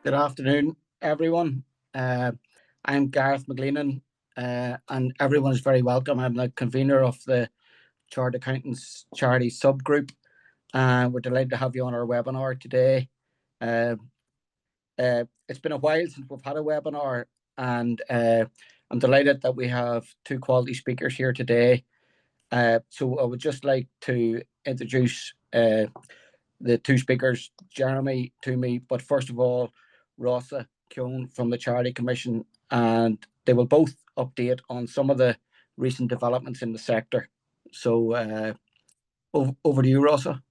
Good afternoon, everyone. I'm Gareth McGleenan, and everyone is very welcome. I'm the convener of the Chartered Accountants Charity subgroup, and we're delighted to have you on our webinar today. It's been a while since we've had a webinar, and I'm delighted that we have two quality speakers here today. So I would just like to introduce the two speakers, Jeremy Twomey, but first of all, Rossa Keown from the Charity Commission, and they will both update on some of the recent developments in the sector. So over to you, Rossa.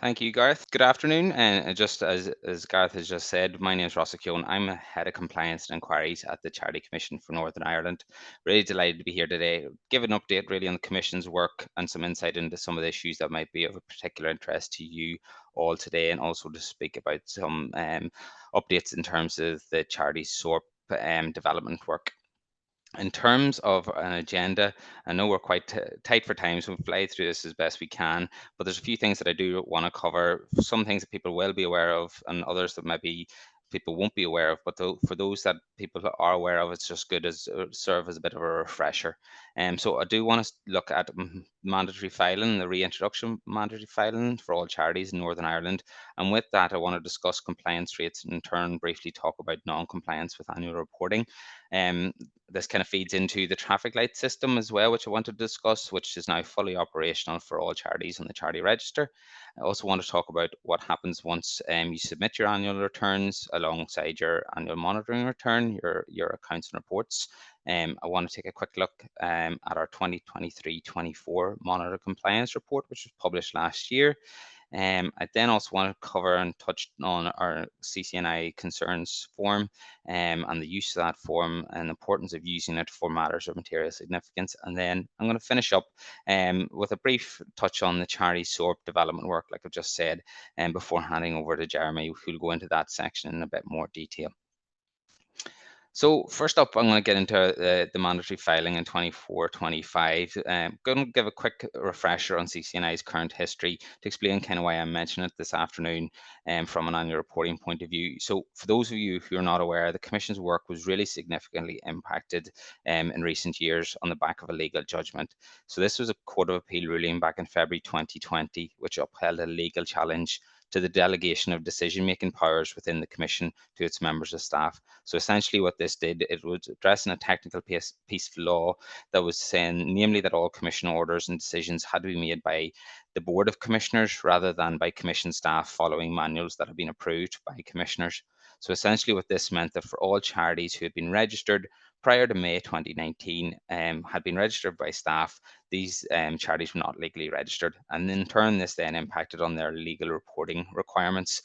Thank you, Gareth. Good afternoon. And just as Gareth has just said, my name is Rossa Keown. I'm a Head of Compliance and Enquiries at the Charity Commission for Northern Ireland. Really delighted to be here today, give an update really on the Commission's work and some insight into some of the issues that might be of a particular interest to you all today, and also to speak about some updates in terms of the Charities SORP development work. In terms of an agenda, I know we're quite tight for time, so we'll fly through this as best we can, but there's a few things that I do want to cover, some things that people will be aware of and others that maybe people won't be aware of, but for those that people are aware of, it's just good as serve as a bit of a refresher. So I do want to look at mandatory filing, the reintroduction of mandatory filing for all charities in Northern Ireland, and with that I want to discuss compliance rates and in turn briefly talk about non-compliance with annual reporting. This kind of feeds into the traffic light system as well, which I want to discuss, which is now fully operational for all charities on the charity register. I also want to talk about what happens once you submit your annual returns alongside your annual monitoring return, your accounts and reports. I want to take a quick look at our 2023-24 Monitor Compliance Report, which was published last year. I then also want to cover and touch on our CC&I concerns form and the use of that form and the importance of using it for matters of material significance. And then I'm going to finish up with a brief touch on the Charity SORP development work, like I've just said, before handing over to Jeremy, who'll go into that section in a bit more detail. So first up, I'm going to get into the mandatory filing in 24-25. Going to give a quick refresher on CC&I's current history to explain kind of why I'm mentioning it this afternoon from an annual reporting point of view. So for those of you who are not aware, the Commission's work was really significantly impacted in recent years on the back of a legal judgment. So this was a Court of Appeal ruling back in February 2020, which upheld a legal challenge to the delegation of decision-making powers within the Commission to its members of staff. So essentially what this did, it was addressing a technical piece of law that was saying, namely that all Commission orders and decisions had to be made by the Board of Commissioners rather than by Commission staff following manuals that have been approved by Commissioners. So essentially what this meant that for all charities who had been registered prior to May 2019 had been registered by staff, these charities were not legally registered. And in turn, this then impacted on their legal reporting requirements.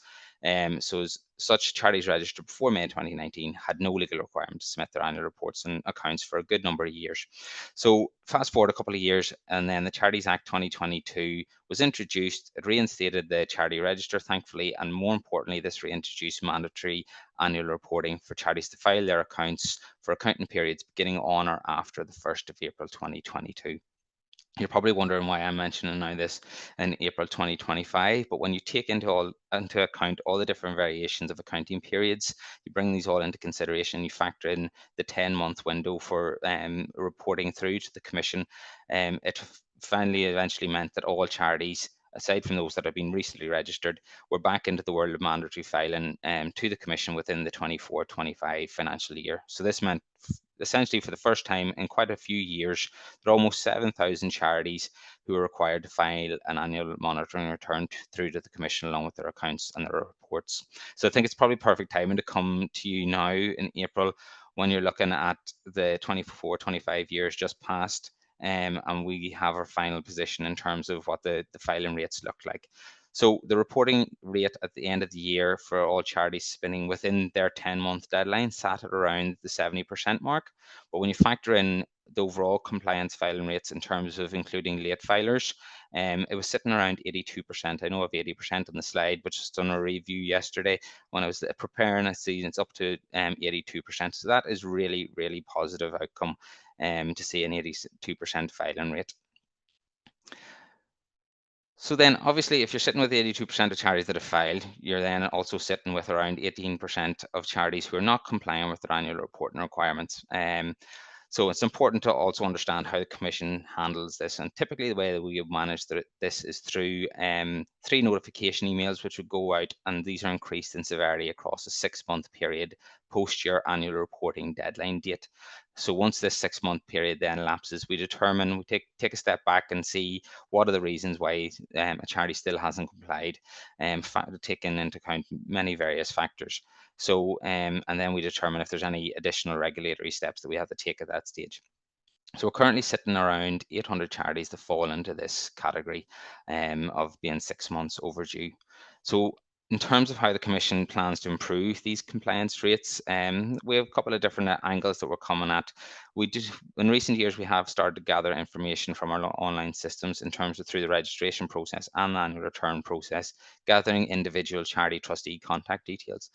So such charities registered before May 2019 had no legal requirement to submit their annual reports and accounts for a good number of years. So fast forward a couple of years, and then the Charities Act 2022 was introduced. It reinstated the charity register, thankfully, and more importantly, this reintroduced mandatory annual reporting for charities to file their accounts for accounting periods beginning on or after the 1st of April 2022. You're probably wondering why I'm mentioning now this in April 2025, but when you take into account all the different variations of accounting periods, you bring these all into consideration, you factor in the 10-month window for reporting through to the Commission, it finally eventually meant that all charities, aside from those that have been recently registered, were back into the world of mandatory filing to the Commission within the 24-25 financial year. So this meant essentially for the first time in quite a few years, there are almost 7,000 charities who are required to file an annual monitoring return through to the Commission along with their accounts and their reports. So I think it's probably perfect timing to come to you now in April when you're looking at the 24-25 years just past, and we have our final position in terms of what the filing rates look like. So the reporting rate at the end of the year for all charities spinning within their 10-month deadline sat at around the 70% mark. But when you factor in the overall compliance filing rates in terms of including late filers, it was sitting around 82%. I know of 80% on the slide, but just done a review yesterday when I was preparing. I see it's up to 82%. So that is really, really positive outcome to see an 82% filing rate. So then obviously if you're sitting with 82% of charities that have filed, you're then also sitting with around 18% of charities who are not complying with their annual reporting requirements. So it's important to also understand how the Commission handles this. And typically the way that we have managed this is through 3 notification emails, which would go out, and these are increased in severity across a 6-month period post your annual reporting deadline date. So once this 6-month period then elapses, we take a step back and see what are the reasons why a charity still hasn't complied, taking into account many various factors. So, and then we determine if there's any additional regulatory steps that we have to take at that stage. So we're currently sitting around 800 charities that fall into this category of being 6 months overdue. So in terms of how the Commission plans to improve these compliance rates, we have a couple of different angles that we're coming at. In recent years, we have started to gather information from our online systems in terms of through the registration process and the annual return process, gathering individual charity trustee contact details.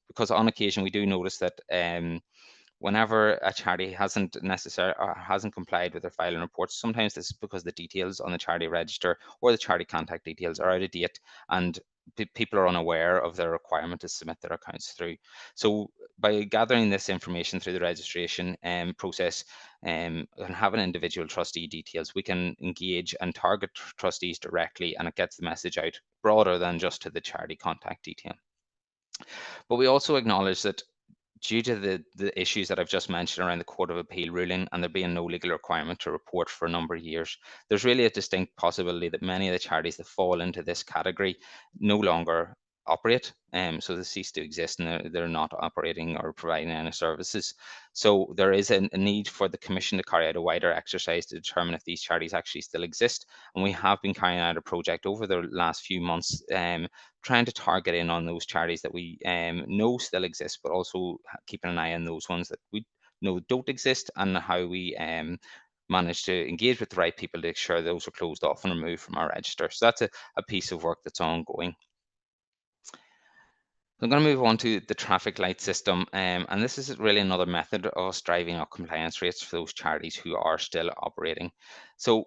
Because on occasion we do notice that whenever a charity hasn't complied with their filing reports, sometimes this is because the details on the charity register or the charity contact details are out of date, and people are unaware of their requirement to submit their accounts through. So by gathering this information through the registration process and having individual trustee details, we can engage and target trustees directly, and it gets the message out broader than just to the charity contact detail. But we also acknowledge that due to the issues that I've just mentioned around the Court of Appeal ruling and there being no legal requirement to report for a number of years, there's really a distinct possibility that many of the charities that fall into this category no longer operate, so they cease to exist and they're not operating or providing any services. So there is a need for the Commission to carry out a wider exercise to determine if these charities actually still exist, and we have been carrying out a project over the last few months trying to target in on those charities that we know still exist, but also keeping an eye on those ones that we know don't exist, and how we manage to engage with the right people to ensure those are closed off and removed from our register. So that's a piece of work that's ongoing. I'm going to move on to the traffic light system, and this is really another method of us driving up compliance rates for those charities who are still operating. So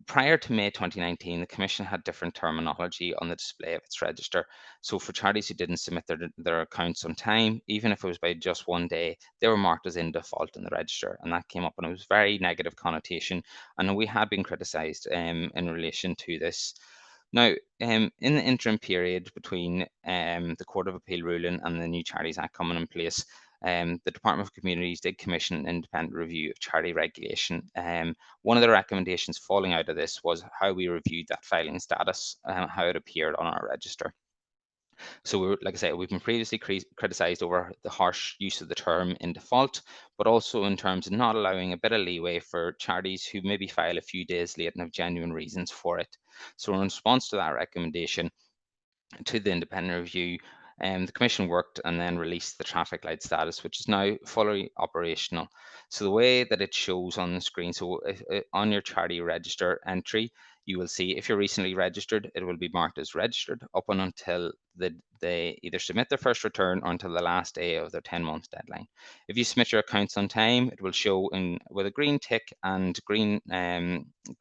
prior to May 2019, the Commission had different terminology on the display of its register. So for charities who didn't submit their accounts on time, even if it was by just one day, they were marked as in default in the register, and that came up, and it was very negative connotation, and we had been criticised in relation to this. Now, in the interim period between the Court of Appeal ruling and the new Charities Act coming in place, the Department of Communities did commission an independent review of charity regulation. One of the recommendations falling out of this was how we reviewed that filing status, how it appeared on our register. So like I say, we've been previously criticised over the harsh use of the term in default, but also in terms of not allowing a bit of leeway for charities who maybe file a few days late and have genuine reasons for it. So in response to that recommendation to the independent review, the Commission worked and then released the traffic light status, which is now fully operational. So the way that it shows on the screen, so on your charity register entry, you will see if you're recently registered, it will be marked as registered up and until they either submit their first return or until the last day of their 10-month deadline. If you submit your accounts on time, it will show with a green tick and green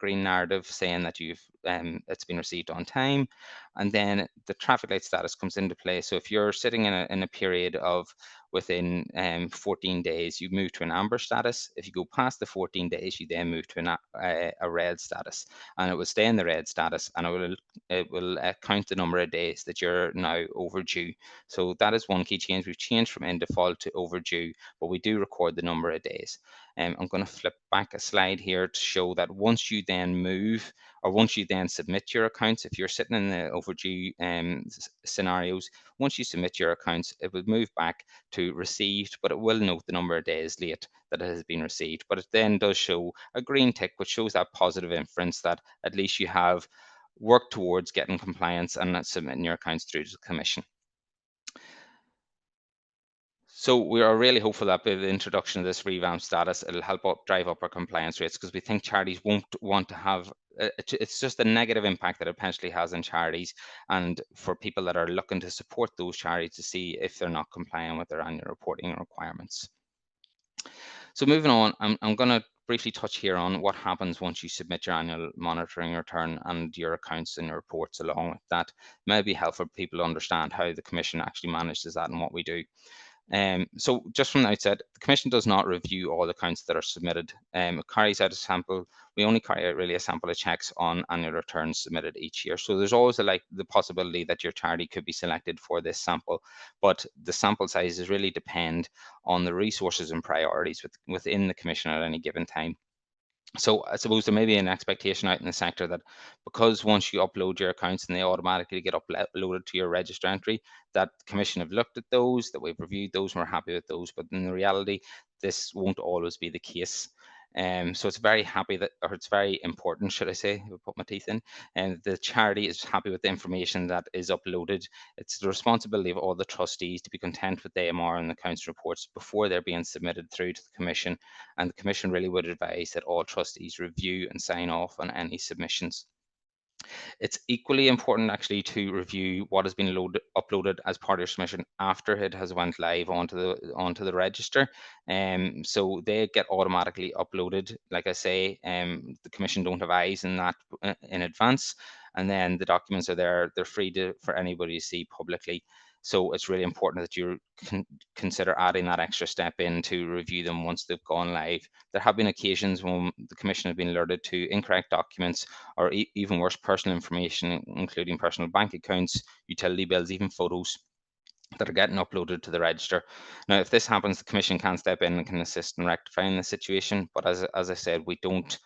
narrative saying that it's been received on time, and then the traffic light status comes into play. So if you're sitting in a period of within 14 days, you move to an amber status. If you go past the 14 days, you then move to a red status, and it will stay in the red status, and it will count the number of days that you're now overdue. So that is one key change. We've changed from in default to overdue, but we do record the number of days. I'm going to flip back a slide here to show that once you then move, or once you then submit your accounts, if you're sitting in the overdue scenarios, once you submit your accounts, it will move back to received, but it will note the number of days late that it has been received. But it then does show a green tick, which shows that positive inference that at least you have worked towards getting compliance and submitting your accounts through to the Commission. So we are really hopeful that with the introduction of this revamped status, it'll help drive up our compliance rates, because we think charities won't want to have, it's just the negative impact that it potentially has on charities, and for people that are looking to support those charities to see if they're not complying with their annual reporting requirements. So moving on, I'm going to briefly touch here on what happens once you submit your annual monitoring return and your accounts and your reports along with that. It may be helpful for people to understand how the Commission actually manages that and what we do. So just from the outset, the Commission does not review all accounts that are submitted. It carries out a sample. We only carry out really a sample of checks on annual returns submitted each year. So there's always the possibility that your charity could be selected for this sample, but the sample sizes really depend on the resources and priorities within the Commission at any given time. So I suppose there may be an expectation out in the sector that because once you upload your accounts and they automatically get uploaded to your register entry, that the Commission have looked at those, that we've reviewed those, and we're happy with those. But in the reality, this won't always be the case. So it's very happy that, or it's very important, should I say, if I put my teeth in, and the charity is happy with the information that is uploaded. It's the responsibility of all the trustees to be content with the AMR and the accounts reports before they're being submitted through to the Commission, and the Commission really would advise that all trustees review and sign off on any submissions. It's equally important actually to review what has been uploaded as part of your submission after it has went live onto the register. So they get automatically uploaded. Like I say, the Commission don't have eyes in that in advance, and then the documents are there. They're free for anybody to see publicly. So it's really important that you consider adding that extra step in to review them once they've gone live. There have been occasions when the Commission has been alerted to incorrect documents or even worse, personal information, including personal bank accounts, utility bills, even photos that are getting uploaded to the register. Now, if this happens, the Commission can step in and can assist in rectifying the situation. But as I said, we don't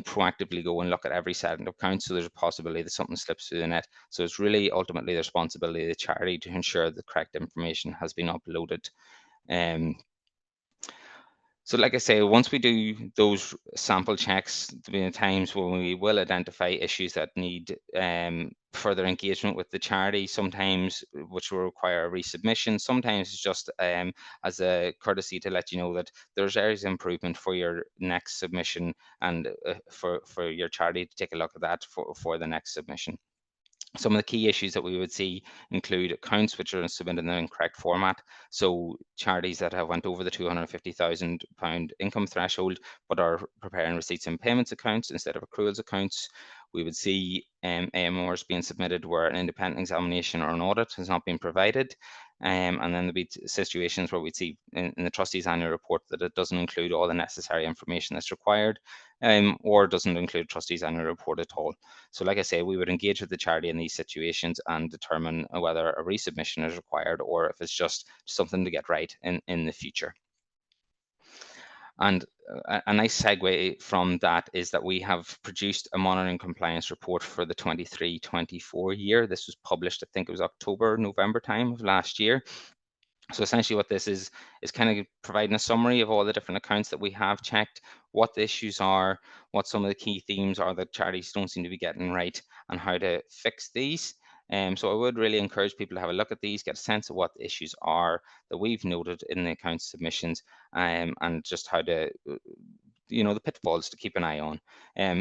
proactively go and look at every set of accounts, so there's a possibility that something slips through the net. So it's really ultimately the responsibility of the charity to ensure the correct information has been uploaded. So like I say, once we do those sample checks, there'll be times when we will identify issues that need further engagement with the charity, sometimes which will require a resubmission. Sometimes it's just as a courtesy to let you know that there's areas of improvement for your next submission, and for your charity to take a look at that for the next submission. Some of the key issues that we would see include accounts which are submitted in the incorrect format. So charities that have went over the £250,000 income threshold but are preparing receipts and payments accounts instead of accruals accounts. We would see AMRs being submitted where an independent examination or an audit has not been provided. And then there'll be situations where we'd see in the trustees annual report that it doesn't include all the necessary information that's required, or doesn't include trustees annual report at all. So like I say, we would engage with the charity in these situations and determine whether a resubmission is required or if it's just something to get right in the future. And a nice segue from that is that we have produced a monitoring compliance report for the 23-24 year. This was published, I think it was October, November time of last year. So essentially what this is kind of providing a summary of all the different accounts that we have checked, what the issues are, what some of the key themes are that charities don't seem to be getting right, and how to fix these. So I would really encourage people to have a look at these, get a sense of what the issues are that we've noted in the account submissions, and just how to the pitfalls to keep an eye on.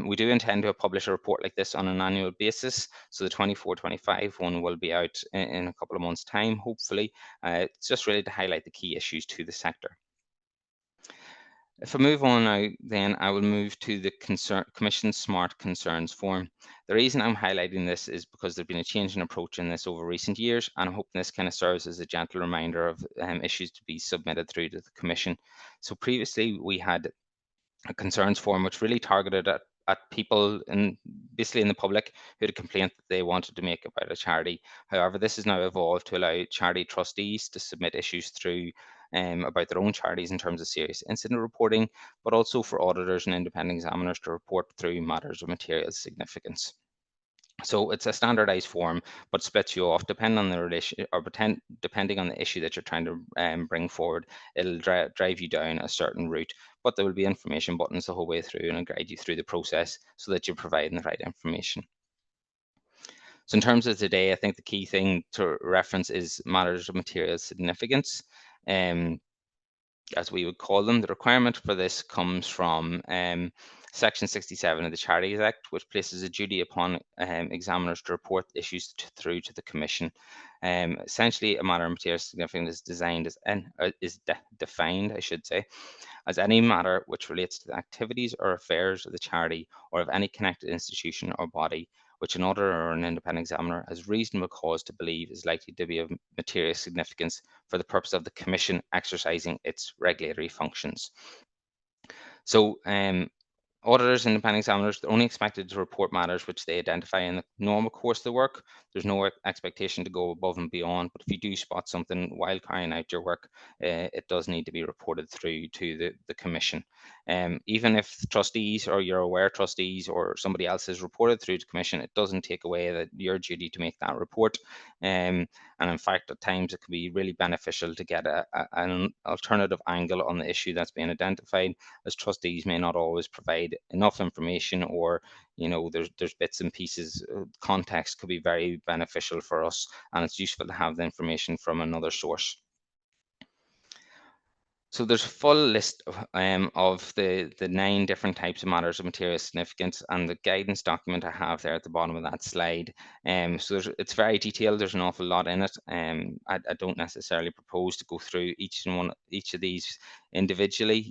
We do intend to publish a report like this on an annual basis. So the 24-25 one will be out in a couple of months' time, hopefully. It's just really to highlight the key issues to the sector. If I move on now, then I will move to the Commission Smart Concerns form. The reason I'm highlighting this is because there's been a change in approach in this over recent years, and I'm hoping this kind of serves as a gentle reminder of issues to be submitted through to the Commission. So previously we had a concerns form which really targeted at people basically in the public who had a complaint that they wanted to make about a charity. However, this has now evolved to allow charity trustees to submit issues through about their own charities in terms of serious incident reporting, but also for auditors and independent examiners to report through matters of material significance. So it's a standardized form, but splits you off depending on the relation or depending on the issue that you're trying to bring forward. It'll drive you down a certain route, but there will be information buttons the whole way through and it'll guide you through the process so that you're providing the right information. So in terms of today, I think the key thing to reference is matters of material significance. As we would call them. The requirement for this comes from Section 67 of the Charities Act, which places a duty upon examiners to report issues through to the Commission. Essentially, a matter of material significance is defined, I should say, as any matter which relates to the activities or affairs of the charity or of any connected institution or body, which an auditor or an independent examiner has reasonable cause to believe is likely to be of material significance for the purpose of the Commission exercising its regulatory functions. So, auditors and independent examiners, they're only expected to report matters which they identify in the normal course of the work. There's no expectation to go above and beyond, but if you do spot something while carrying out your work, it does need to be reported through to the Commission. Even if trustees or you're aware trustees or somebody else has reported through to Commission, it doesn't take away your duty to make that report. And in fact, at times it can be really beneficial to get an alternative angle on the issue that's being identified, as trustees may not always provide enough information, or there's bits and pieces. Context could be very beneficial for us, and it's useful to have the information from another source. So there's a full list of the 9 different types of matters of material significance, and the guidance document I have there at the bottom of that slide. So it's very detailed. There's an awful lot in it. I don't necessarily propose to go through each of these individually.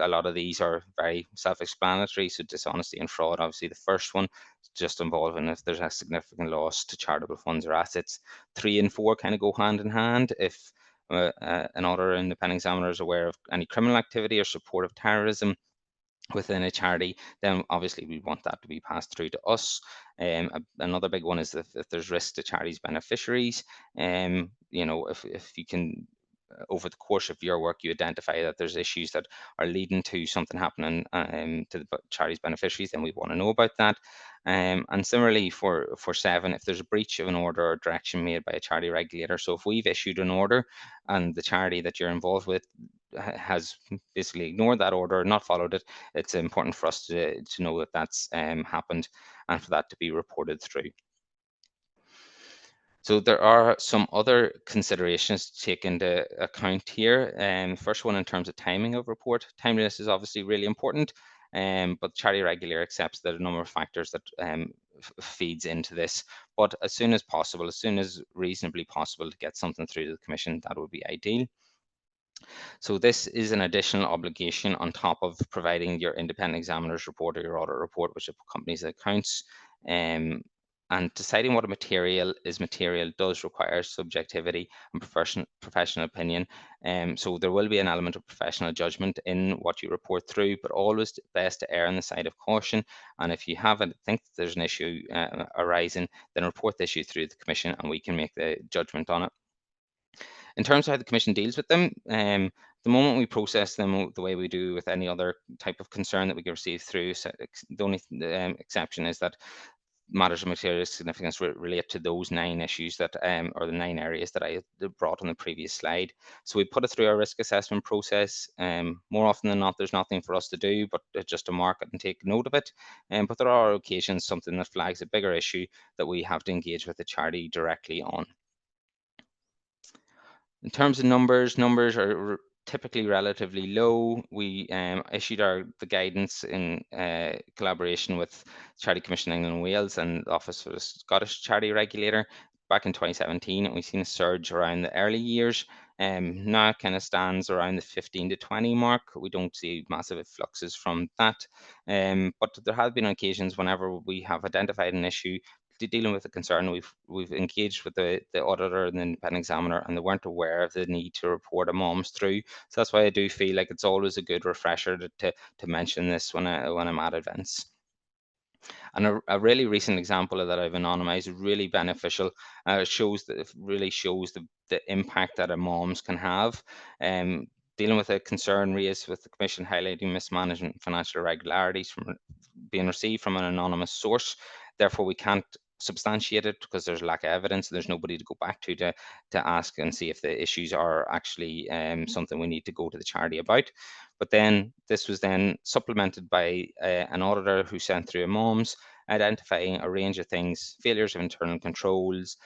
A lot of these are very self-explanatory. So dishonesty and fraud, obviously the first one, just involving if there's a significant loss to charitable funds or assets. 3 and 4 kind of go hand in hand. If an auditor or independent examiner is aware of any criminal activity or support of terrorism within a charity, then obviously we want that to be passed through to us. Another big one is if there's risk to charities beneficiaries. If you can, over the course of your work, you identify that there's issues that are leading to something happening to the charity's beneficiaries, then we want to know about that. And similarly for 7, if there's a breach of an order or direction made by a charity regulator. So if we've issued an order and the charity that you're involved with has basically ignored that order, not followed it, it's important for us to know that that's happened, and for that to be reported through. So there are some other considerations to take into account here. First one, in terms of timing of report. Timeliness is obviously really important, but charity regulator accepts that a number of factors that feeds into this. But as soon as possible, as soon as reasonably possible to get something through to the Commission, that would be ideal. So this is an additional obligation on top of providing your independent examiner's report or your audit report, which accompanies the accounts. And deciding what a material does require subjectivity and professional opinion. So there will be an element of professional judgment in what you report through, but always best to err on the side of caution. And if you think there's an issue arising, then report the issue through the Commission and we can make the judgment on it. In terms of how the Commission deals with them, the moment we process them the way we do with any other type of concern that we can receive through, the only exception is that matters of material significance relate to those 9 issues that, or the 9 areas that I brought on the previous slide. So we put it through our risk assessment process. More often than not, there's nothing for us to do but just to mark it and take note of it. But there are occasions something that flags a bigger issue that we have to engage with the charity directly on. In terms of numbers are typically relatively low. We issued the guidance in collaboration with Charity Commission England and Wales and the Office for the Scottish Charity Regulator back in 2017, and we've seen a surge around the early years. Now it kind of stands around the 15 to 20 mark. We don't see massive fluxes from that, but there have been occasions whenever we have identified an issue dealing with a concern, we've engaged with the auditor and the independent examiner, and they weren't aware of the need to report a MOMS through. So that's why I do feel like it's always a good refresher to mention this when I'm at events. And a really recent example of that I've anonymized is really beneficial. It really shows the impact that a MOMS can have. Dealing with a concern raised with the Commission highlighting mismanagement and financial irregularities being received from an anonymous source. Therefore, we can't substantiate it because there's lack of evidence and there's nobody to go back to ask and see if the issues are actually something we need to go to the charity about. But then this was then supplemented by an auditor who sent through a MOMS identifying a range of things: failures of internal controls,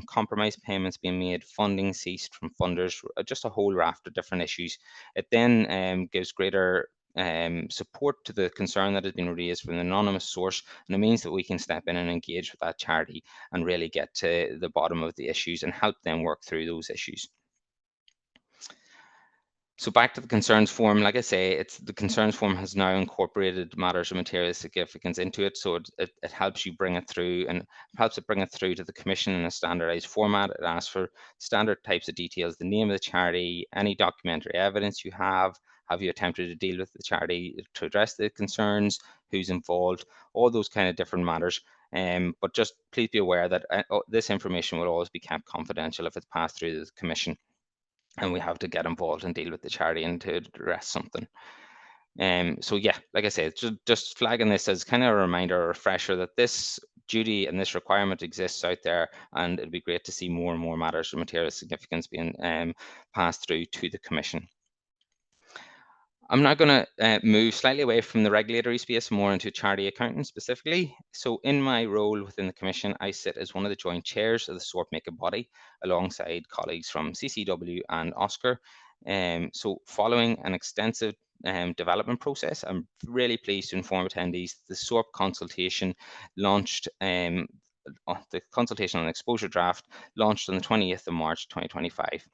compromised payments being made, funding ceased from funders, just a whole raft of different issues. It then gives greater support to the concern that has been raised from an anonymous source, and it means that we can step in and engage with that charity and really get to the bottom of the issues and help them work through those issues. So back to the concerns form, like I say, the concerns form has now incorporated matters of material significance into it. So it helps you bring it through, and helps it bring it through to the Commission in a standardized format. It asks for standard types of details: the name of the charity, any documentary evidence you have you attempted to deal with the charity to address the concerns, who's involved, all those kind of different matters. But just please be aware that this information will always be kept confidential if it's passed through the Commission and we have to get involved and deal with the charity and to address something. So yeah, like I said, just flagging this as kind of a reminder, a refresher that this duty and this requirement exists out there, and it'd be great to see more and more matters of material significance being passed through to the Commission. I'm now going to move slightly away from the regulatory space, more into charity accounting specifically. So in my role within the Commission, I sit as one of the joint chairs of the SORP making body, alongside colleagues from CCW and OSCAR. So following an extensive development process, I'm really pleased to inform attendees the SORP consultation launched, the consultation on exposure draft launched on the 20th of March 2025.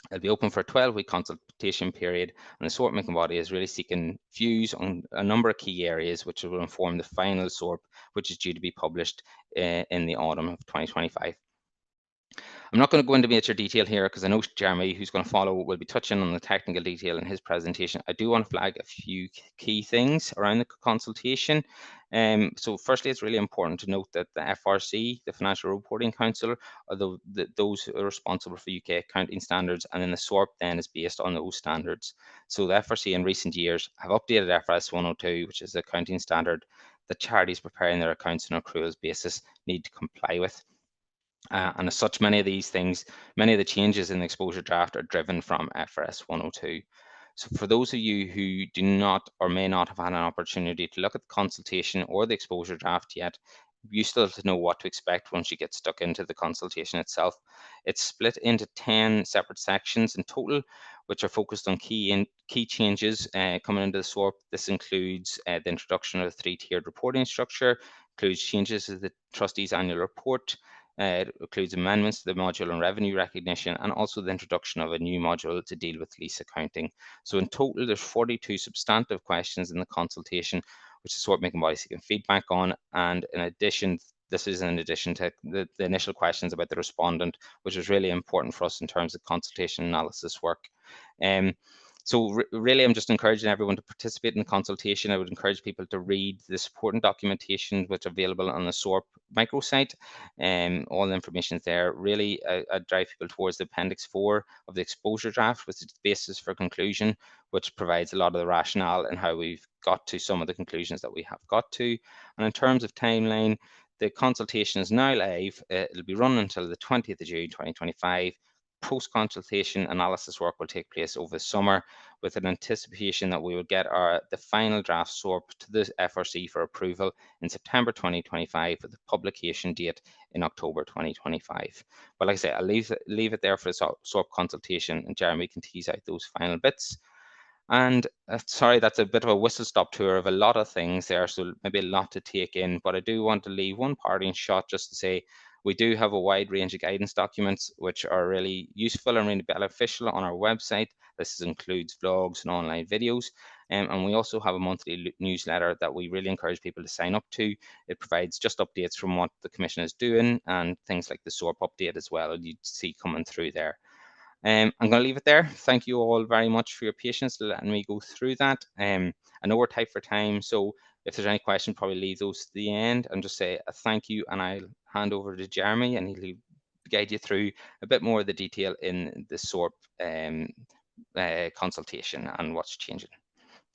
It'll be open for a 12-week consultation period, and the SORP making body is really seeking views on a number of key areas which will inform the final SORP, which is due to be published in the autumn of 2025. I'm not going to go into major detail here because I know Jeremy, who's going to follow, will be touching on the technical detail in his presentation. I do want to flag a few key things around the consultation. So firstly, it's really important to note that the FRC, the Financial Reporting Council, are those who are responsible for UK accounting standards, and then the SORP then is based on those standards. So the FRC in recent years have updated FRS 102, which is the accounting standard that charities preparing their accounts on an accruals basis need to comply with. And as such, many of these things, many of the changes in the exposure draft are driven from FRS 102. So for those of you who do not or may not have had an opportunity to look at the consultation or the exposure draft yet, you still have to know what to expect once you get stuck into the consultation itself. It's split into 10 separate sections in total, which are focused on key changes coming into the SORP. This includes the introduction of a 3-tiered reporting structure, includes changes to the trustees' annual report, it includes amendments to the module on revenue recognition, and also the introduction of a new module to deal with lease accounting. So in total, there's 42 substantive questions in the consultation, which is SORP making body seeking feedback on. And in addition, this is in addition to the initial questions about the respondent, which is really important for us in terms of consultation analysis work. So really, I'm just encouraging everyone to participate in the consultation. I would encourage people to read the supporting documentation, which are available on the SORP microsite. All the information is there. Really, I drive people towards the Appendix 4 of the exposure draft, which is the basis for conclusion, which provides a lot of the rationale and how we've got to some of the conclusions that we have got to. And in terms of timeline, the consultation is now live. It'll be run until the 20th of June 2025. Post-consultation analysis work will take place over the summer, with an anticipation that we will get the final draft SORP to the FRC for approval in September 2025, with the publication date in October 2025. But like I say, I'll leave it there for the SORP consultation, and Jeremy can tease out those final bits. And sorry, that's a bit of a whistle-stop tour of a lot of things there, so maybe a lot to take in, but I do want to leave one parting shot just to say we do have a wide range of guidance documents which are really useful and really beneficial on our website. This includes vlogs and online videos, and we also have a monthly newsletter that we really encourage people to sign up to. It provides just updates from what the Commission is doing and things like the SORP update as well, you'd see coming through there. I'm going to leave it there. Thank you all very much for your patience letting me go through that. I know we're tight for time, so if there's any questions, probably leave those to the end and just say a thank you, and I'll hand over to Jeremy and he'll guide you through a bit more of the detail in the SORP consultation and what's changing.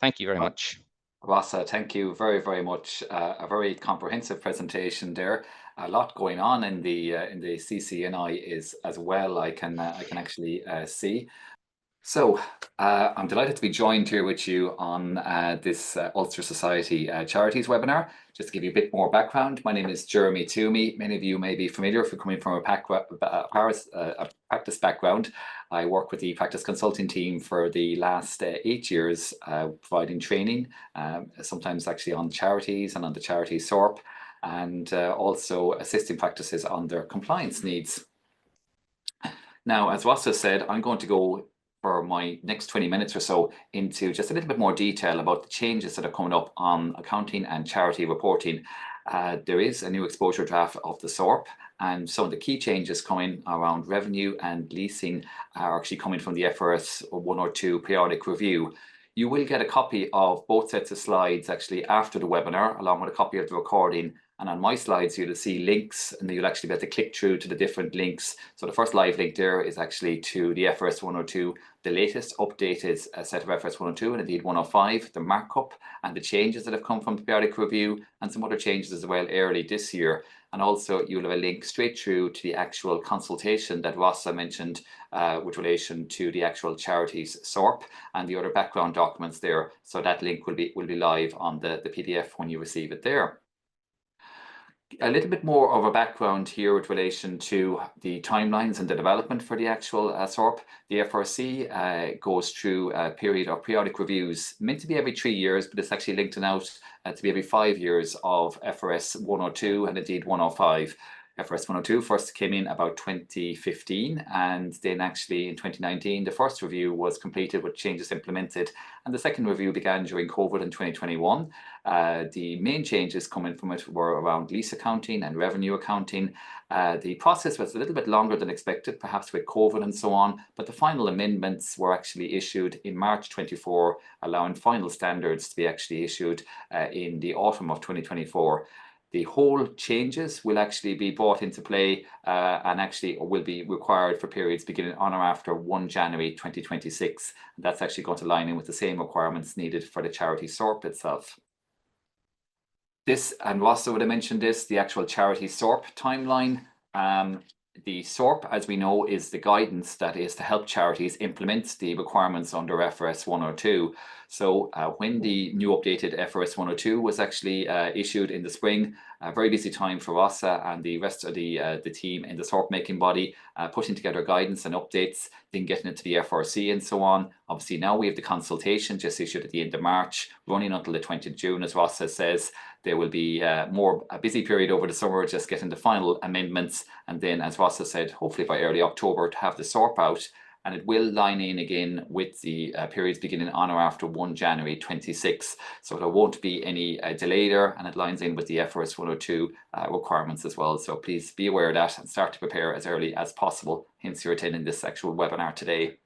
Thank you very much. Rossa, thank you very, very much. A very comprehensive presentation there. A lot going on in the CCNI is as well. I can actually see. So I'm delighted to be joined here with you on this Ulster Society Charities webinar. Just to give you a bit more background, my name is Jeremy Twomey. Many of you may be familiar if you're coming from a practice background. I work with the practice consulting team for the last 8 years, providing training, sometimes actually on charities and on the Charities SORP, and also assisting practices on their compliance needs. Now, as Rossa said, I'm going to go for my next 20 minutes or so into just a little bit more detail about the changes that are coming up on accounting and charity reporting. There is a new exposure draft of the SORP, and some of the key changes coming around revenue and leasing are actually coming from the FRS 102 periodic review. You will get a copy of both sets of slides actually after the webinar, along with a copy of the recording. And on my slides, you'll see links, and you'll actually be able to click through to the different links. So the first live link there is actually to the FRS 102, the latest updated set of FRS 102 and indeed 105, the markup and the changes that have come from the periodic review, and some other changes as well early this year. And also you'll have a link straight through to the actual consultation that Rossa mentioned with relation to the actual Charities SORP and the other background documents there. So that link will be live on the PDF when you receive it there. A little bit more of a background here with relation to the timelines and the development for the actual SORP. The FRC goes through a period of periodic reviews, meant to be every 3 years, but it's actually linked out to be every 5 years of FRS 102 and indeed 105. FRS 102 first came in about 2015, and then actually in 2019 the first review was completed with changes implemented, and the second review began during COVID in 2021. The main changes coming from it were around lease accounting and revenue accounting. The process was a little bit longer than expected, perhaps with COVID and so on, but the final amendments were actually issued in March 24, allowing final standards to be actually issued in the autumn of 2024. The whole changes will actually be brought into play and actually will be required for periods beginning on or after 1 January 2026. That's actually going to line in with the same requirements needed for the charity SORP itself. This, and Rossa would have mentioned this, the actual charity SORP timeline. The SORP, as we know, is the guidance that is to help charities implement the requirements under FRS 102. So when the new updated FRS 102 was actually issued in the spring, a very busy time for Rossa and the rest of the team in the SORP making body, putting together guidance and updates, then getting it to the FRC and so on. Obviously now we have the consultation just issued at the end of March, running until the 20th of June, as Rossa says. There will be a busy period over the summer, just getting the final amendments, and then, as Rossa said, hopefully by early October to have the SORP out, and it will line in again with the periods beginning on or after 1 January 26. So there won't be any delay there, and it lines in with the FRS 102 requirements as well. So please be aware of that and start to prepare as early as possible, hence you're attending this actual webinar today.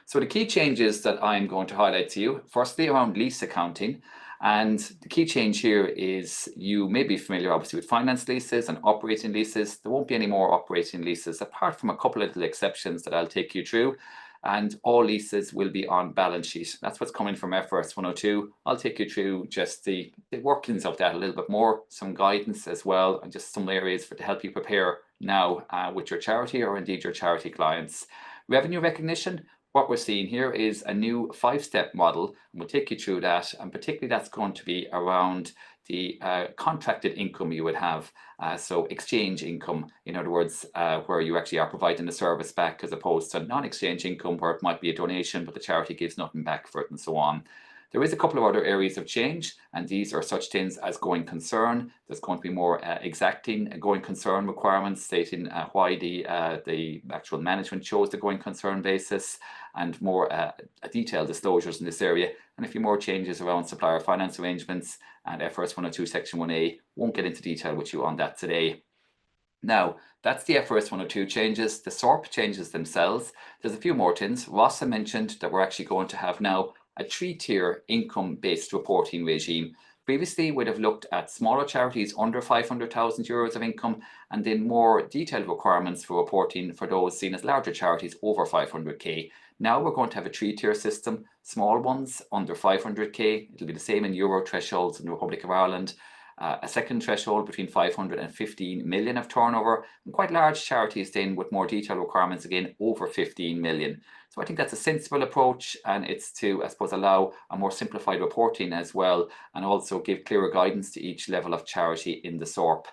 So the key changes that I'm going to highlight to you, firstly around lease accounting. And the key change here is, you may be familiar obviously with finance leases and operating leases. There won't be any more operating leases, apart from a couple of little exceptions that I'll take you through. And all leases will be on balance sheet. That's what's coming from FRS 102. I'll take you through just the workings of that a little bit more, some guidance as well, and just some areas to help you prepare now with your charity or indeed your charity clients. Revenue recognition. What we're seeing here is a new 5-step model, and we'll take you through that, and particularly that's going to be around the contracted income you would have, so exchange income, in other words, where you actually are providing the service back, as opposed to non-exchange income where it might be a donation but the charity gives nothing back for it and so on. There is a couple of other areas of change, and these are such things as going concern. There's going to be more exacting going concern requirements, stating why the actual management chose the going concern basis, and more detailed disclosures in this area, and a few more changes around supplier finance arrangements and FRS 102 Section 1A. Won't get into detail with you on that today. Now, that's the FRS 102 changes. The SORP changes themselves. There's a few more things. Rossa mentioned that we're actually going to have now a 3-tier income-based reporting regime. Previously, we'd have looked at smaller charities under 500,000 euros of income, and then more detailed requirements for reporting for those seen as larger charities over 500k. Now we're going to have a 3-tier system. Small ones under 500k, it'll be the same in euro thresholds in the Republic of Ireland. a second threshold between 500 and 15 million of turnover, and quite large charities then with more detailed requirements again over 15 million. So I think that's a sensible approach, and it's to, I suppose, allow a more simplified reporting as well, and also give clearer guidance to each level of charity in the SORP.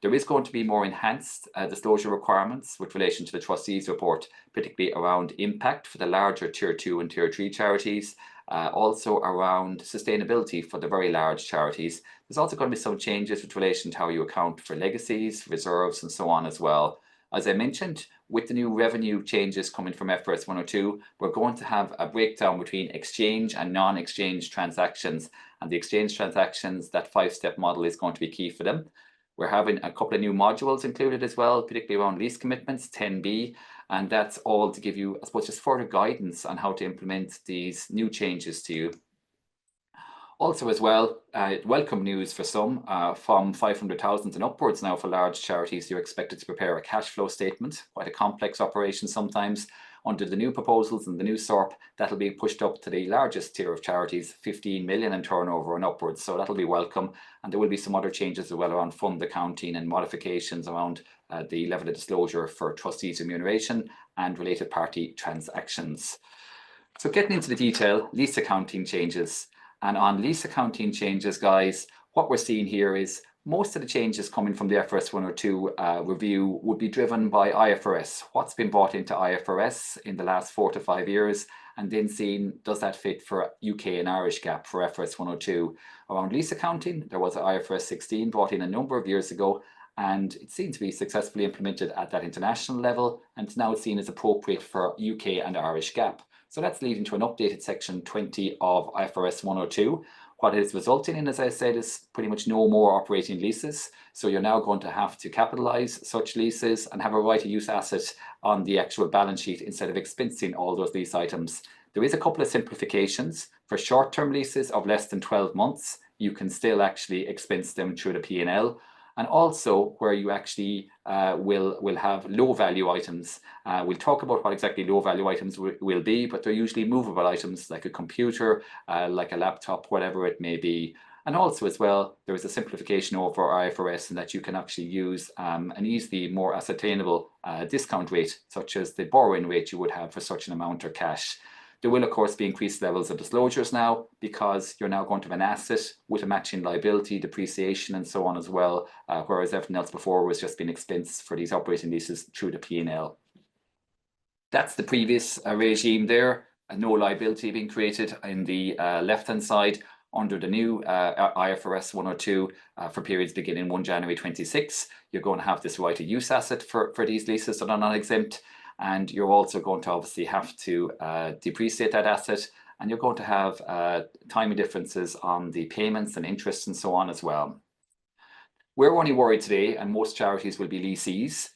There is going to be more enhanced disclosure requirements with relation to the trustees report, particularly around impact for the larger tier 2 and tier 3 charities, also around sustainability for the very large charities. There's also going to be some changes with relation to how you account for legacies, reserves, and so on as well. As I mentioned, with the new revenue changes coming from FRS 102, we're going to have a breakdown between exchange and non-exchange transactions. And the exchange transactions, that 5-step model is going to be key for them. We're having a couple of new modules included as well, particularly around lease commitments, 10B, and that's all to give you, I suppose, just further guidance on how to implement these new changes to you. Also as well, welcome news for some, from 500,000 and upwards now for large charities, you're expected to prepare a cash flow statement, quite a complex operation sometimes. Under the new proposals and the new SORP, that'll be pushed up to the largest tier of charities, 15 million in turnover and upwards, so that'll be welcome. And there will be some other changes as well around fund accounting and modifications around the level of disclosure for trustees remuneration and related party transactions. So getting into the detail, lease accounting changes. And on lease accounting changes, guys, what we're seeing here is most of the changes coming from the FRS 102 review would be driven by IFRS. What's been brought into IFRS in the last 4 to 5 years, and then seeing does that fit for UK and Irish GAAP for FRS 102. Around lease accounting, there was IFRS 16 brought in a number of years ago, and it seemed to be successfully implemented at that international level, and it's now seen as appropriate for UK and Irish GAAP. So that's leading to an updated section 20 of IFRS 102. What it is resulting in, as I said, is pretty much no more operating leases. So you're now going to have to capitalize such leases and have a right of use asset on the actual balance sheet instead of expensing all those lease items. There is a couple of simplifications. For short-term leases of less than 12 months, you can still actually expense them through the P&L. And also where you actually will have low value items. We'll talk about what exactly low value items will be, but they're usually movable items like a computer, like a laptop, whatever it may be. And also as well, there is a simplification over IFRS in that you can actually use an easily more ascertainable discount rate, such as the borrowing rate you would have for such an amount of cash. There will, of course, be increased levels of disclosures now because you're now going to have an asset with a matching liability, depreciation, and so on as well, whereas everything else before was just being expensed for these operating leases through the P&L. That's the previous regime there, no liability being created in the left-hand side. Under the new IFRS 102 for periods beginning 1 January 26, you're going to have this right of use asset for these leases that are not exempt. And you're also going to obviously have to depreciate that asset, and you're going to have timing differences on the payments and interest and so on as well. We're only worried today, and most charities will be leasees.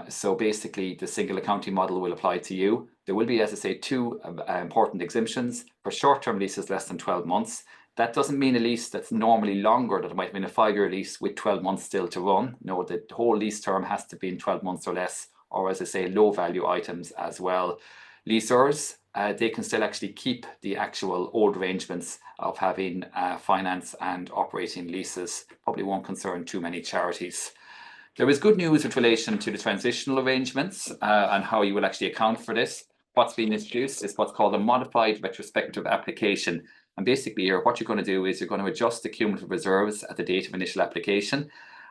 So basically the single accounting model will apply to you. There will be, as I say, two important exemptions for short-term leases less than 12 months. That doesn't mean a lease that's normally longer, that it might have been a 5-year lease with 12 months still to run. No, the whole lease term has to be in 12 months or less, or as I say, low value items as well. Leasers, they can still actually keep the actual old arrangements of having finance and operating leases. Probably won't concern too many charities. There is good news with relation to the transitional arrangements and how you will actually account for this. What's being introduced is what's called a modified retrospective application. And basically here, what you're going to do is you're going to adjust the cumulative reserves at the date of initial application,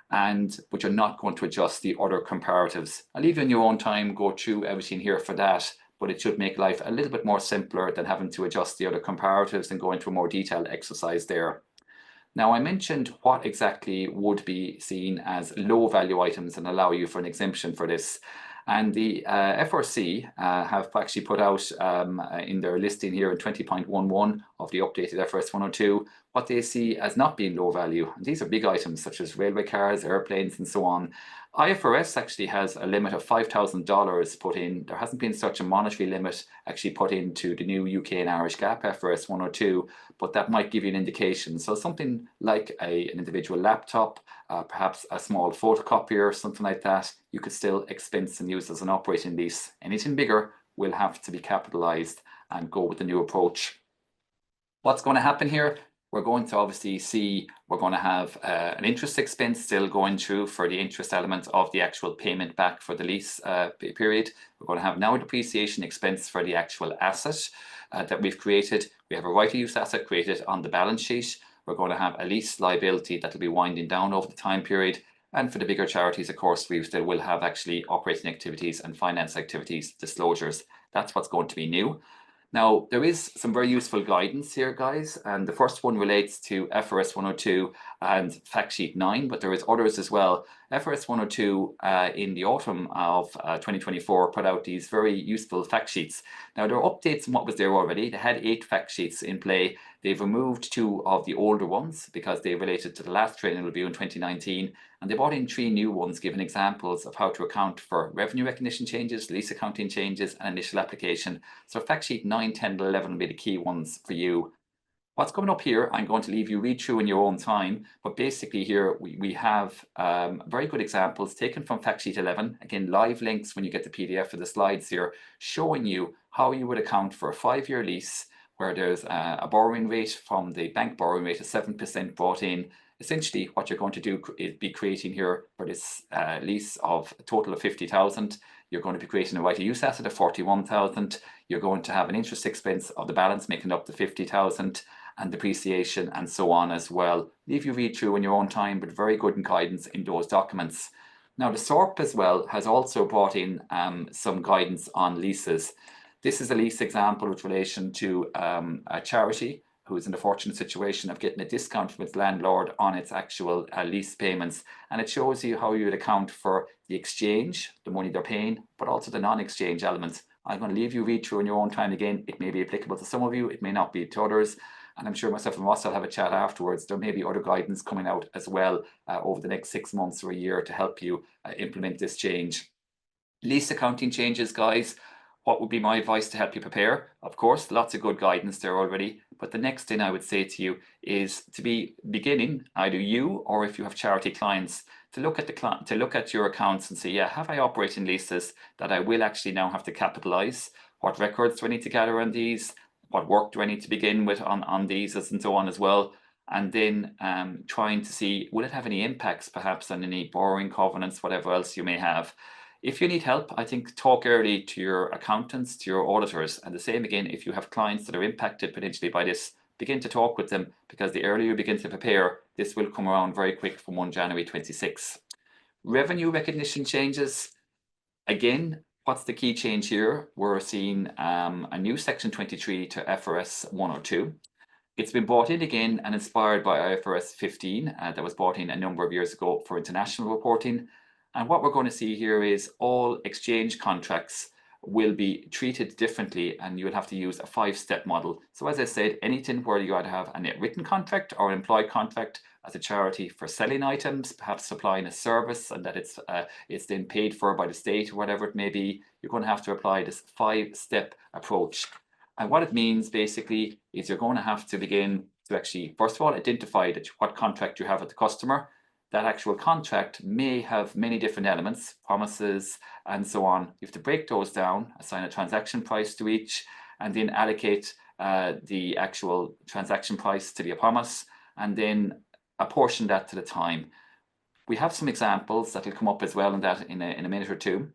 but you're not going to adjust the other comparatives. I'll leave you in your own time, go through everything here for that, but it should make life a little bit more simpler than having to adjust the other comparatives and go into a more detailed exercise there. Now, I mentioned what exactly would be seen as low value items and allow you for an exemption for this. And the FRC have actually put out in their listing here in 20.11 of the updated FRS 102 what they see as not being low value. And these are big items such as railway cars, airplanes, and so on. IFRS actually has a limit of $5,000 put in. There hasn't been such a monetary limit actually put into the new UK and Irish GAAP FRS 102, but that might give you an indication. So something like an individual laptop, perhaps a small photocopier, something like that, you could still expense and use as an operating lease. Anything bigger will have to be capitalized and go with the new approach. What's going to happen here? we're going to obviously see, we're going to have an interest expense still going through for the interest element of the actual payment back for the lease period. We're going to have now a depreciation expense for the actual asset that we've created. We have a right of use asset created on the balance sheet. We're going to have a lease liability that will be winding down over the time period. And for the bigger charities, of course, we still will have actually operating activities and finance activities disclosures. That's what's going to be new. Now, there is some very useful guidance here, guys, and the first one relates to FRS 102 and Fact Sheet 9, but there is others as well. FRS 102 in the autumn of 2024 put out these very useful fact sheets. Now, there are updates on what was there already. They had 8 fact sheets in play. They've removed 2 of the older ones because they related to the last training review in 2019, and they brought in 3 new ones giving examples of how to account for revenue recognition changes, lease accounting changes, and initial application. So fact sheet 9, 10, and 11 will be the key ones for you. What's coming up here, I'm going to leave you read through in your own time, but basically here we have very good examples taken from fact sheet 11. Again, live links when you get the PDF of the slides here, showing you how you would account for a 5-year lease where there's a borrowing rate from the bank borrowing rate of 7% brought in. Essentially, what you're going to do is be creating here for this lease of a total of 50,000. You're going to be creating a right of use asset of 41,000. You're going to have an interest expense of the balance making up the 50,000 and depreciation and so on as well. Leave you read through in your own time, but very good guidance in those documents. Now, the SORP as well has also brought in some guidance on leases. This is a lease example with relation to a charity who is in the fortunate situation of getting a discount from its landlord on its actual lease payments. And it shows you how you would account for the exchange, the money they're paying, but also the non-exchange elements. I'm going to leave you read through in your own time again. It may be applicable to some of you, it may not be to others. And I'm sure myself and Ross will have a chat afterwards. There may be other guidance coming out as well over the next 6 months or a year to help you implement this change. Lease accounting changes, guys. What would be my advice to help you prepare? Of course, lots of good guidance there already. But the next thing I would say to you is to be beginning, either you or if you have charity clients, to look at your accounts and say, yeah, have I operating leases that I will actually now have to capitalize? What records do I need to gather on these? What work do I need to begin with on these and so on as well? And then trying to see, will it have any impacts perhaps on any borrowing covenants, whatever else you may have. If you need help, I think talk early to your accountants, to your auditors. And the same again, if you have clients that are impacted potentially by this, begin to talk with them, because the earlier you begin to prepare, this will come around very quick from 1 January 26. Revenue recognition changes. Again, what's the key change here? We're seeing a new section 23 to FRS 102. It's been brought in again and inspired by IFRS 15 that was brought in a number of years ago for international reporting. And what we're going to see here is all exchange contracts will be treated differently, and you will have to use a 5-step model. So as I said, anything where you either have a net written contract or an employed contract as a charity for selling items, perhaps supplying a service, and that it's then paid for by the state or whatever it may be, you're going to have to apply this 5-step approach. And what it means basically is you're going to have to begin to actually, first of all, identify what contract you have with the customer. That actual contract may have many different elements, promises, and so on. You have to break those down, assign a transaction price to each, and then allocate the actual transaction price to the promise, and then apportion that to the time. We have some examples that will come up as well in that in a minute or two.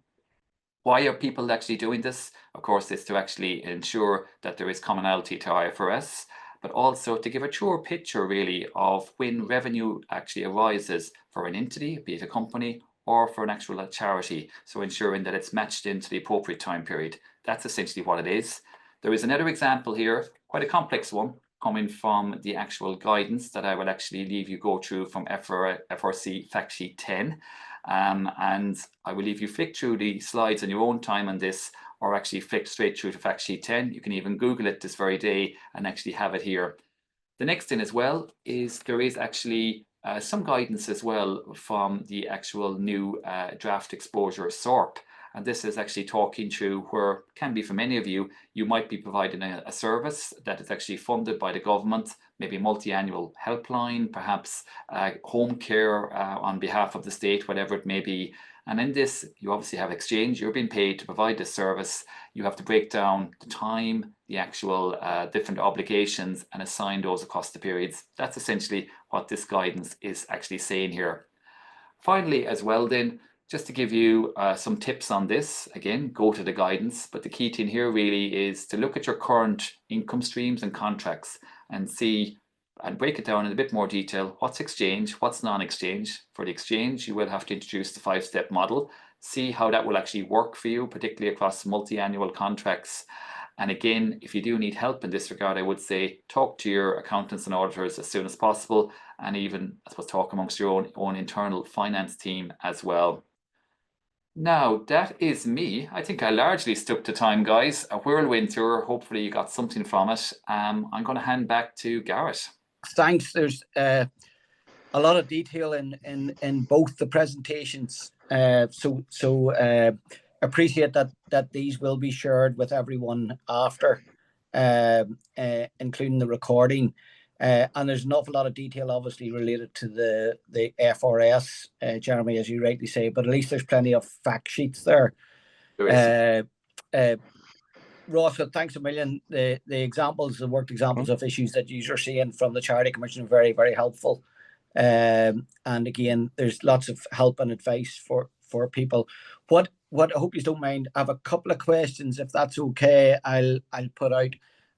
Why are people actually doing this? Of course, it's to actually ensure that there is commonality to IFRS, but also to give a truer picture really of when revenue actually arises for an entity, be it a company or for an actual charity. So ensuring that it's matched into the appropriate time period. That's essentially what it is. There is another example here, quite a complex one, coming from the actual guidance that I will actually leave you go through from FRC Fact Sheet 10. And I will leave you flick through the slides on your own time on this, or actually flick straight through to Fact Sheet 10. You can even Google it this very day and actually have it here. The next thing as well is there is actually some guidance as well from the actual new draft exposure SORP. And this is actually talking through where can be for many of you, you might be providing a service that is actually funded by the government, maybe a multi-annual helpline, perhaps home care on behalf of the state, whatever it may be. And in this, you obviously have exchange. You're being paid to provide this service. You have to break down the time, the actual different obligations, and assign those across the periods. That's essentially what this guidance is actually saying here. Finally, as well then, just to give you some tips on this, again, go to the guidance, but the key thing here really is to look at your current income streams and contracts and see and break it down in a bit more detail. What's exchange? What's non-exchange? For the exchange, you will have to introduce the 5-step model, see how that will actually work for you, particularly across multi-annual contracts. And again, if you do need help in this regard, I would say talk to your accountants and auditors as soon as possible, and even, I suppose, talk amongst your own internal finance team as well. Now, that is me. I think I largely stuck to time, guys. A whirlwind tour. Hopefully you got something from it. I'm going to hand back to Garrett. Thanks. There's a lot of detail in both the presentations. So appreciate that these will be shared with everyone after, including the recording. And there's an awful lot of detail, obviously, related to the FRS, Jeremy, as you rightly say, but at least there's plenty of fact sheets there. Rossa, thanks a million. The examples, the worked examples of issues that you are seeing from the Charity Commission are very, very helpful. And again, there's lots of help and advice for people. What I hope you don't mind, I have a couple of questions, if that's okay. I'll put out.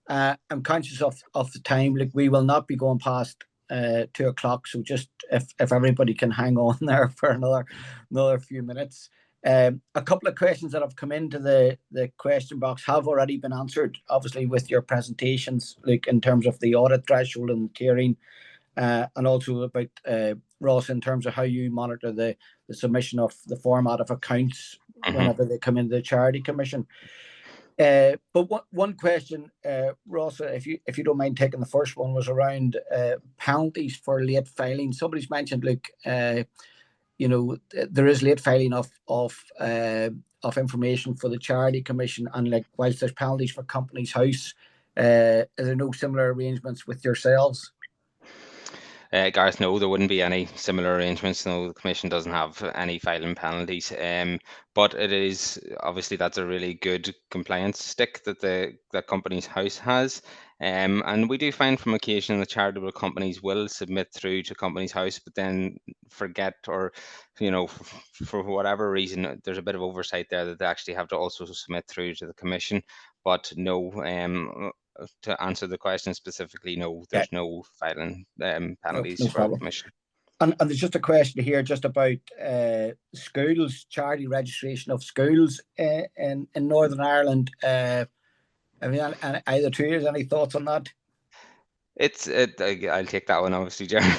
I'm conscious of the time. Like, we will not be going past 2 o'clock. So just if everybody can hang on there for another few minutes. A couple of questions that have come into the question box have already been answered, obviously, with your presentations, like in terms of the audit threshold and tiering, and also about Ross, in terms of how you monitor the submission of the format of accounts whenever they come into the Charity Commission. But one question, Ross, if you don't mind taking the first one, was around penalties for late filing. Somebody's mentioned, like, there is late filing of information for the Charity Commission, and like, whilst there's penalties for Companies House, are there no similar arrangements with yourselves? Gareth, no, there wouldn't be any similar arrangements. No, the Commission doesn't have any filing penalties. But it is, obviously, that's a really good compliance stick that Companies House has. And we do find from occasion that charitable companies will submit through to Companies House, but then forget, or, for whatever reason, there's a bit of oversight there that they actually have to also submit through to the Commission. But no, to answer the question specifically, no, there's no filing penalties for the Commission. And there's just a question here just about schools, charity registration of schools in Northern Ireland. Either two years, any thoughts on that? I'll take that one, obviously, Jeremy.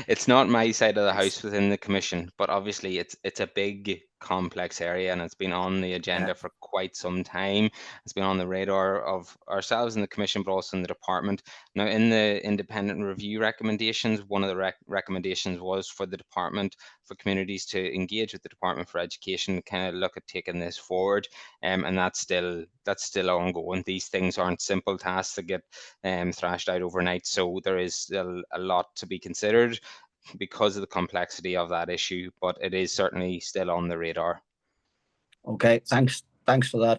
It's not my side of the house within the Commission, but obviously it's a big, complex area, and it's been on the agenda for quite some time. It's been on the radar of ourselves in the Commission, but also in the department. Now, in the independent review recommendations, one of the recommendations was for the department, for communities to engage with the Department for Education, kind of look at taking this forward, and that's still ongoing. These things aren't simple tasks that get thrashed out overnight, so there is still a lot to be considered because of the complexity of that issue, but it is certainly still on the radar. Okay, thanks for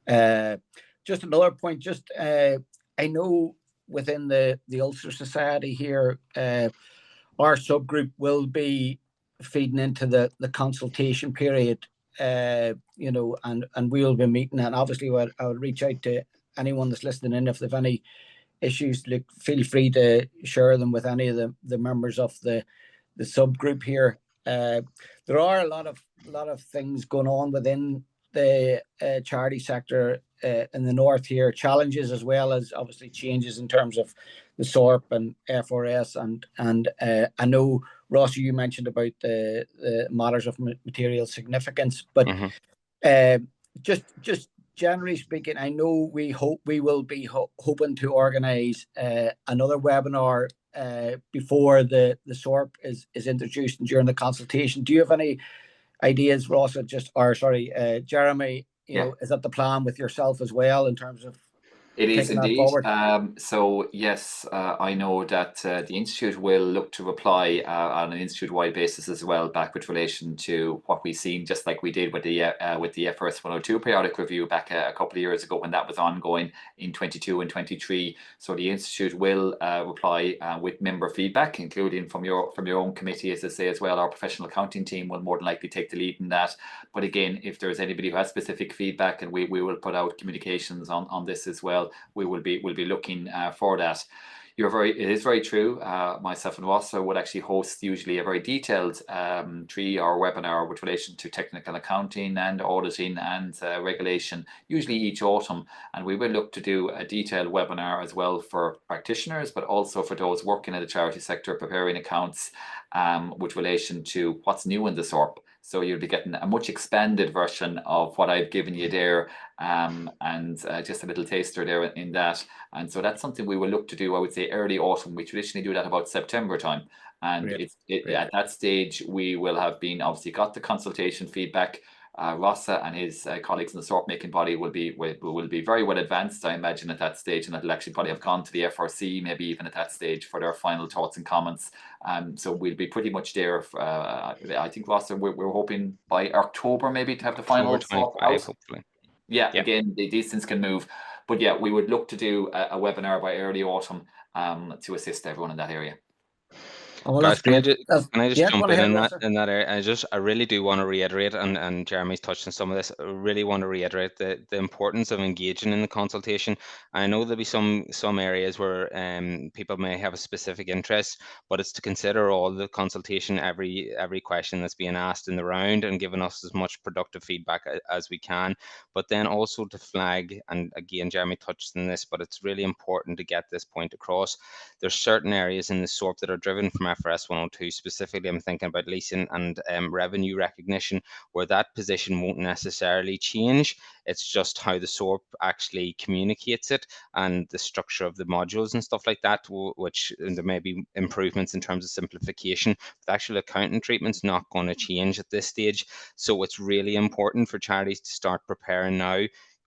that. Just another point, just I know within the Ulster Society here, our subgroup will be feeding into the consultation period, and we'll be meeting, and obviously I would reach out to anyone that's listening in if they've any issues. Feel free to share them with any of the members of the subgroup here. There are a lot of things going on within the charity sector in the north here, challenges as well as obviously changes in terms of the SORP and FRS, and I know, Ross, you mentioned about the matters of material significance, but just generally speaking, I know we will be hoping to organise another webinar before the SORP is introduced and during the consultation. Do you have any ideas, Ross, Jeremy? Is that the plan with yourself as well in terms of? It is taking that indeed. forward? So yes, I know that the Institute will look to reply on an institute-wide basis as well, back with relation to what we've seen, just like we did with the FRS 102 periodic review back a couple of years ago when that was ongoing in 22 and 23. So the Institute will reply with member feedback, including from your own committee, as I say as well. Our professional accounting team will more than likely take the lead in that. But again, if there's anybody who has specific feedback, and we will put out communications on this as well, we'll be looking for that. It is very true. Myself and Rossa would actually host usually a very detailed 3-hour webinar with relation to technical accounting and auditing and regulation, usually each autumn. And we will look to do a detailed webinar as well for practitioners, but also for those working in the charity sector, preparing accounts with relation to what's new in the SORP. So you'll be getting a much expanded version of what I've given you there, and just a little taster there in that. And so that's something we will look to do, I would say, early autumn. We traditionally do that about September time. And Great. at that stage, we will have been obviously got the consultation feedback. Rossa and his colleagues in the SORP making body will be very well advanced, I imagine, at that stage, and it'll actually probably have gone to the FRC, maybe even at that stage, for their final thoughts and comments. So we'll be pretty much there. I think, Rossa, we're hoping by October maybe to have the final October 25, out. hopefully. Yeah, again, these things can move, but yeah, we would look to do a webinar by early autumn to assist everyone in that area. Oh, well, Guys, that's great. can I just jump go ahead, in Rossa. that area? I really do want to reiterate, and Jeremy's touched on some of this. I really want to reiterate the importance of engaging in the consultation. I know there'll be some areas where people may have a specific interest, but it's to consider all the consultation, every question that's being asked in the round, and giving us as much productive feedback as we can. But then also to flag, and again, Jeremy touched on this, but it's really important to get this point across. There's certain areas in the SORP that are driven from FRS 102. Specifically, I'm thinking about leasing and revenue recognition, where that position won't necessarily change. It's just how the SORP actually communicates it and the structure of the modules and stuff like that, which there may be improvements in terms of simplification. The actual accounting treatment's not going to change at this stage. So it's really important for charities to start preparing now.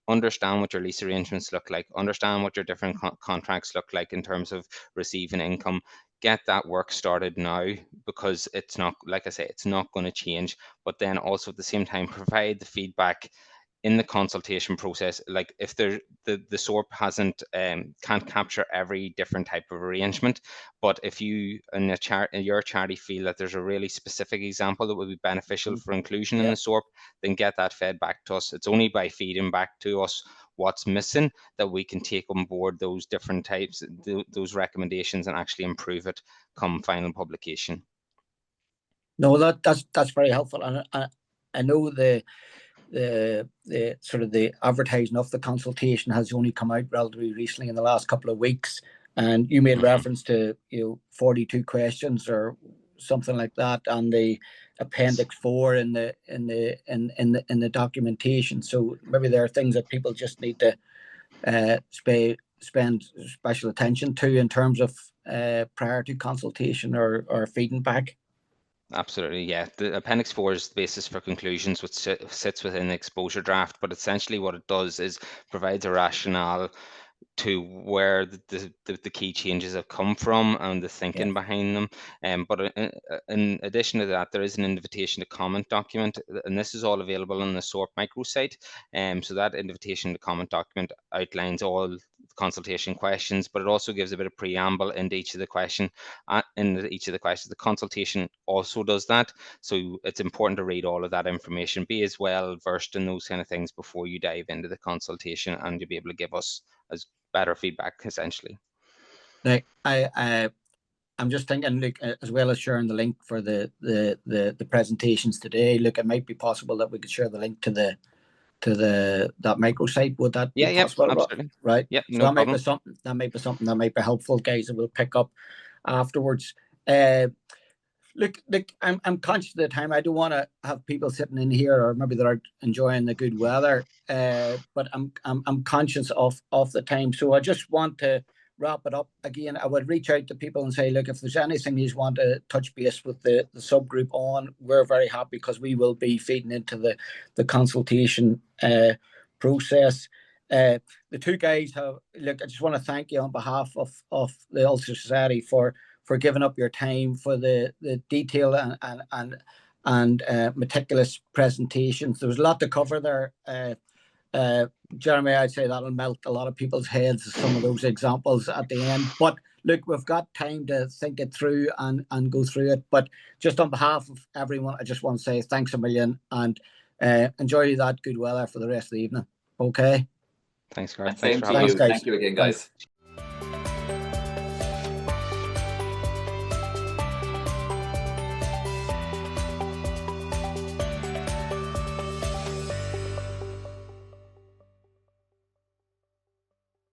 Understand what your lease arrangements look like, understand what your different contracts look like in terms of receiving income. Get that work started now, because it's not, like I say, it's not going to change. But then also at the same time, provide the feedback in the consultation process. Like if the SORP can't capture every different type of arrangement, but if you in your charity feel that there's a really specific example that would be beneficial for inclusion in the SORP, then get that fed back to us. It's only by feeding back to us what's missing that we can take on board those different types, those recommendations, and actually improve it come final publication. No, that's very helpful, and I know the sort of the advertising of the consultation has only come out relatively recently in the last couple of weeks, and you made reference to 42 questions or something like that, and the appendix 4 in the documentation. So maybe there are things that people just need to spend special attention to in terms of prior to consultation or feeding back. Absolutely, yeah. The Appendix 4 is the basis for conclusions, which sits within the exposure draft. But essentially what it does is provides a rationale to where the key changes have come from and the thinking behind them. But in addition to that, there is an invitation to comment document, and this is all available on the SORP microsite. So that invitation to comment document outlines all the consultation questions, but it also gives a bit of preamble into each of the questions. The consultation also does that. So it's important to read all of that information, be as well versed in those kind of things before you dive into the consultation, and you'll be able to give us as better feedback essentially. Now, I'm just thinking, look, as well as sharing the link for the presentations today, look, it might be possible that we could share the link to that microsite. Would that be possible? Absolutely. Right. Yeah, so no that problem. might be something that might be helpful, guys, that we'll pick up afterwards. Look, I'm conscious of the time. I don't want to have people sitting in here, or maybe they're enjoying the good weather. But I'm conscious of the time, so I just want to wrap it up. Again, I would reach out to people and say, look, if there's anything you want to touch base with the subgroup on, we're very happy, because we will be feeding into the consultation process. The two guys have, look, I just want to thank you on behalf of the Ulster Society for giving up your time, for the detail and meticulous presentations. There was a lot to cover there. Jeremy, I'd say that'll melt a lot of people's heads, some of those examples at the end. But look, we've got time to think it through and go through it. But just on behalf of everyone, I just want to say thanks a million, and enjoy that good weather for the rest of the evening. Okay. Thanks, Gareth. Same Thanks for to having you. us. Thanks, guys. Thank you again, guys.